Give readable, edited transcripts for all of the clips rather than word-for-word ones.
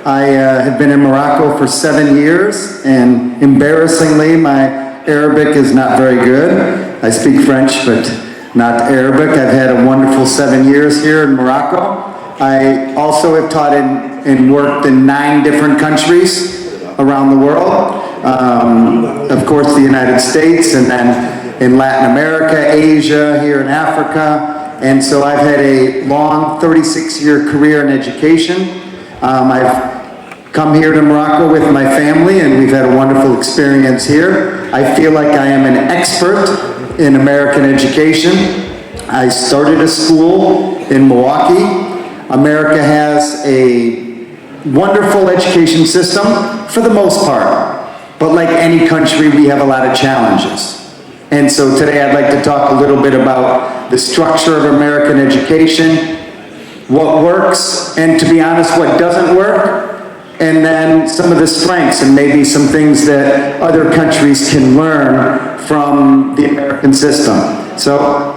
I have been in Morocco for 7 years, and embarrassingly, my Arabic is not very good. I speak French, but not Arabic. I've had a wonderful 7 years here in Morocco. I also have taught and worked in 9 different countries around the world. Of course, the United States, and then in Latin America, Asia, here in Africa. And so I've had a long 36-year career in education. I've come here to Morocco with my family, and we've had a wonderful experience here. I feel like I am an expert in American education. I started a school in Milwaukee. America has a wonderful education system for the most part, but like any country, we have a lot of challenges. And so today I'd like to talk a little bit about the structure of American education, what works, and to be honest, what doesn't work, and then some of the strengths and maybe some things that other countries can learn from the American system. So,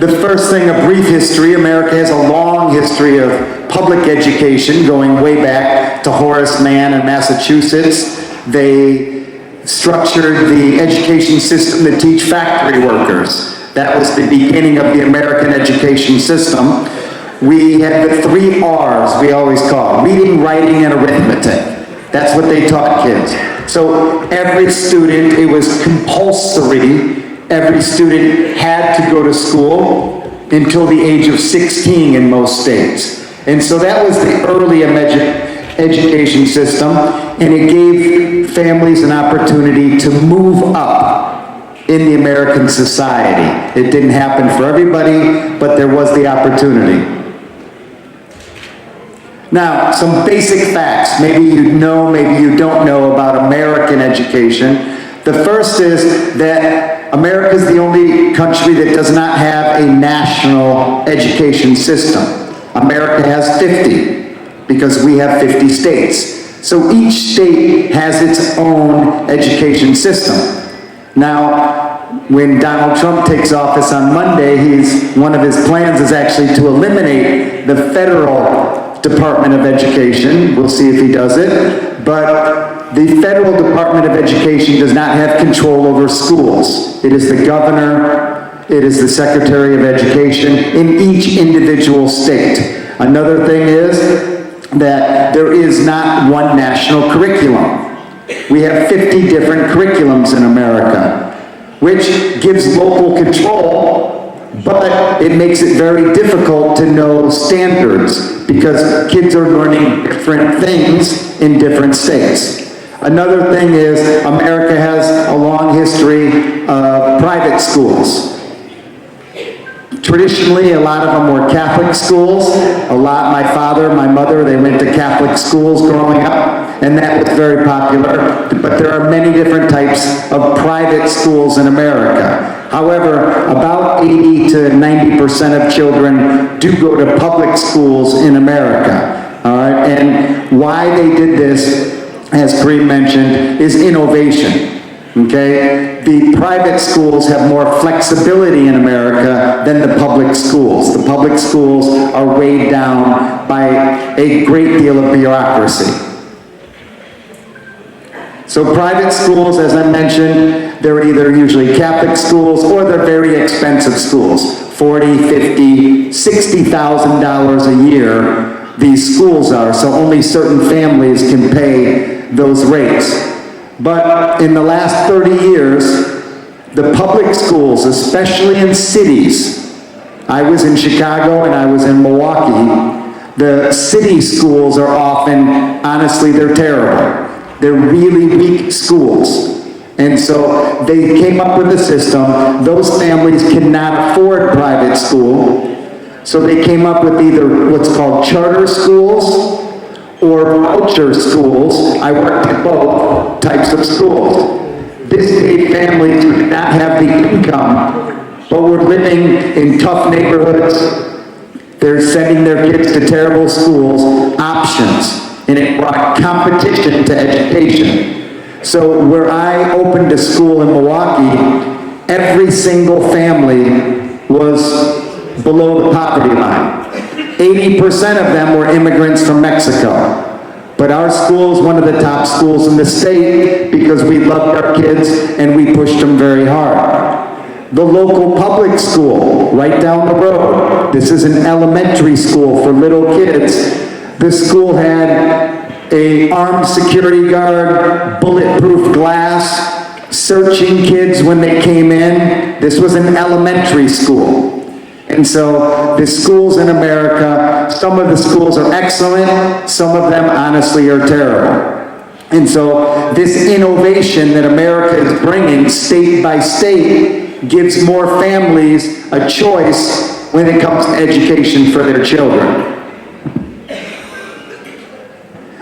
the first thing, a brief history. America has a long history of public education going way back to Horace Mann in Massachusetts. They structured the education system to teach factory workers. That was the beginning of the American education system. We had the 3 R's we always call: reading, writing, and arithmetic. That's what they taught kids. So every student, it was compulsory. Every student had to go to school until the age of 16 in most states. And so that was the early education system, and it gave families an opportunity to move up in the American society. It didn't happen for everybody, but there was the opportunity. Now, some basic facts. Maybe you know, maybe you don't know about American education. The first is that America is the only country that does not have a national education system. America has 50 because we have 50 states. So each state has its own education system. Now, when Donald Trump takes office on Monday, one of his plans is actually to eliminate the federal Department of Education. We'll see if he does it. But the federal Department of Education does not have control over schools. It is the governor, it is the Secretary of Education in each individual state. Another thing is that there is not one national curriculum. We have 50 different curriculums in America, which gives local control, but it makes it very difficult to know standards because kids are learning different things in different states. Another thing is America has a long history of private schools. Traditionally, a lot of them were Catholic schools. My father, my mother, they went to Catholic schools growing up, and that was very popular. But there are many different types of private schools in America. However, about 80 to 90% of children do go to public schools in America. All right, and why they did this, as Kareem mentioned, is innovation. Okay? The private schools have more flexibility in America than the public schools. The public schools are weighed down by a great deal of bureaucracy. So private schools, as I mentioned, they're either usually Catholic schools or they're very expensive schools. $40,000, $50,000, $60,000 a year these schools are, so only certain families can pay those rates. But in the last 30 years, the public schools, especially in cities, I was in Chicago and I was in Milwaukee, the city schools are often, honestly, they're terrible. They're really weak schools. And so they came up with a system. Those families cannot afford private school, so they came up with either what's called charter schools or voucher schools. I worked at both types of schools. This gave families who did not have the income, but were living in tough neighborhoods, they're sending their kids to terrible schools, options, and it brought competition to education. So where I opened a school in Milwaukee, every single family was below the poverty line. 80% of them were immigrants from Mexico. But our school is one of the top schools in the state because we loved our kids and we pushed them very hard. The local public school, right down the road. This is an elementary school for little kids. This school had an armed security guard, bulletproof glass, searching kids when they came in. This was an elementary school. And so the schools in America, some of the schools are excellent, some of them honestly are terrible. And so this innovation that America is bringing state by state gives more families a choice when it comes to education for their children.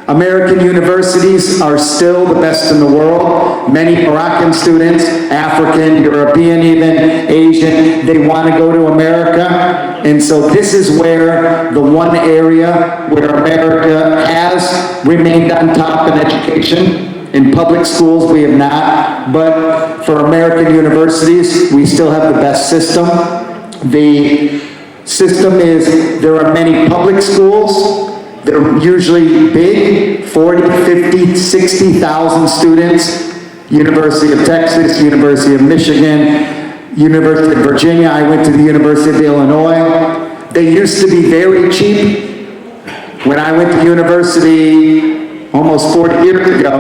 American universities are still the best in the world. Many Moroccan students, African, European even, Asian, they want to go to America. And so this is where the one area where America has remained on top in education. In public schools, we have not. But for American universities, we still have the best system. The system is, there are many public schools. They're usually big, 40, 50, 60,000 students. University of Texas, University of Michigan, University of Virginia. I went to the University of Illinois. They used to be very cheap. When I went to university almost 40 years ago,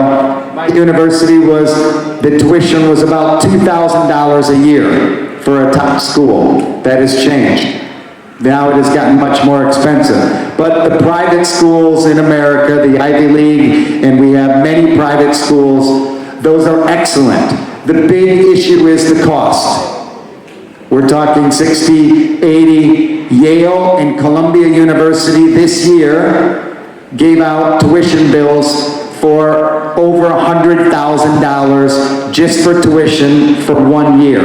my university was, the tuition was about $2,000 a year for a top school. That has changed. Now it has gotten much more expensive. But the private schools in America, the Ivy League, and we have many private schools, those are excellent. The big issue is the cost. We're talking 60, 80. Yale and Columbia University this year gave out tuition bills for over $100,000 just for tuition for 1 year.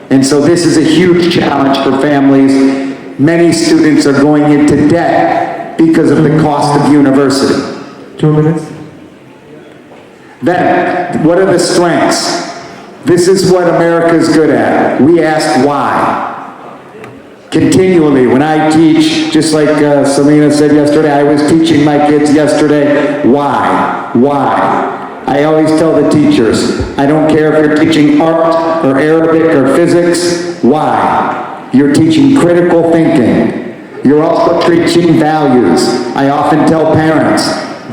And so this is a huge challenge for families. Many students are going into debt because of the cost of university. 2 minutes. Then, what are the strengths? This is what America is good at. We ask why. Continually, when I teach, just like Selena said yesterday, I was teaching my kids yesterday, why? Why? I always tell the teachers, I don't care if you're teaching art or Arabic or physics, why? You're teaching critical thinking. You're also teaching values. I often tell parents,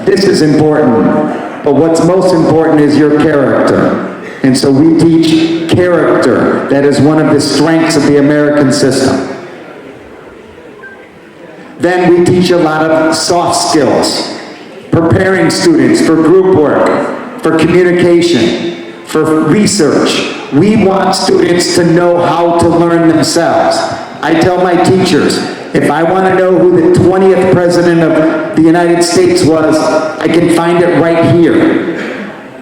this is important, but what's most important is your character. And so we teach character. That is one of the strengths of the American system. Then we teach a lot of soft skills, preparing students for group work, for communication, for research. We want students to know how to learn themselves. I tell my teachers, if I want to know who the 20th president of the United States was, I can find it right here.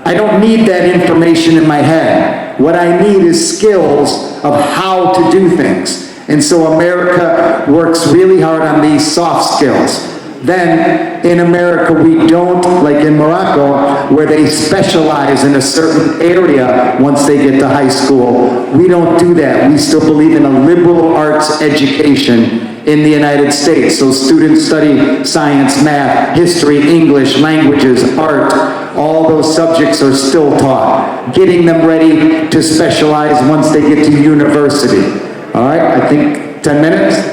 I don't need that information in my head. What I need is skills of how to do things. And so America works really hard on these soft skills. Then, in America, we don't, like in Morocco, where they specialize in a certain area once they get to high school. We don't do that. We still believe in a liberal arts education in the United States. So students study science, math, history, English, languages, art. All those subjects are still taught, getting them ready to specialize once they get to university. All right, I think 10 minutes?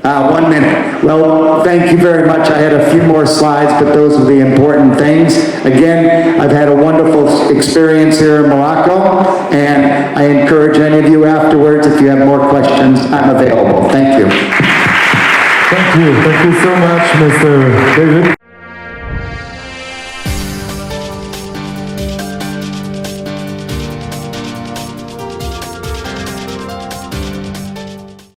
1 minute. Well, thank you very much. I had a few more slides, but those are the important things. Again, I've had a wonderful experience here in Morocco, and I encourage any of you afterwards, if you have more questions, I'm available. Thank you. Thank you. Thank you so much, Mr. David.